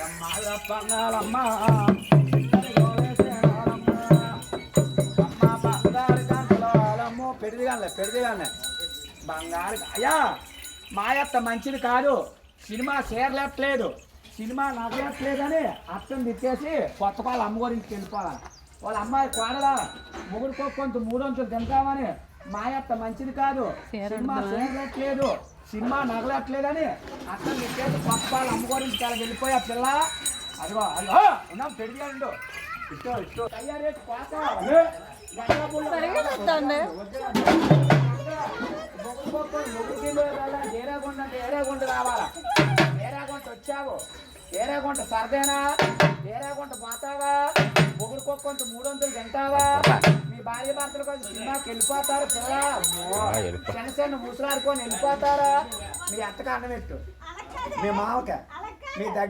పంగాలమ్మ అమ్మ బంగారు గంటలో పెడిదిగానే బంగారు అయ్యా మాయత్త మంచిది కాదు, సినిమా చేరలేట్లేదు, సినిమా నగలేట్లేదని అర్థం తిట్టేసి కొత్త పాలు అమ్మగారింటికి వెళ్ళిపోవాలి. వాళ్ళ అమ్మాయి కోడలా మొగుడుకో కొంత 300 తింటామని మాయత్త మంచిది కాదు, సినిమా చేరలేట్లేదు, సినిమా నగలట్లేదని అర్థం తిట్టేసి కొత్త పాలు అమ్మగారింటికి అలా వెళ్ళిపోయా పిల్ల. అదిగో అదిగో ఉన్నాం పెడిగాడు ఇష్టం తయారేసి పోతా ఏరాగుంట అంటే ఏరాగుంట రావాలా, ఏరాగుంట వచ్చావు, ఏరాగుంట సరదేనా, ఏరాగుంట పోతావా, మొగుడుకోకొంత 300 తింటావా, మీ భార్య భర్తలు కొంచెం సినిమాకి వెళ్ళిపోతారు పిల్ల, చిన్న ముసలాడుకొని వెళ్ళిపోతారా, మీ అత్తకు అన్నం పెట్టు, మీ మామక మీ దగ్గర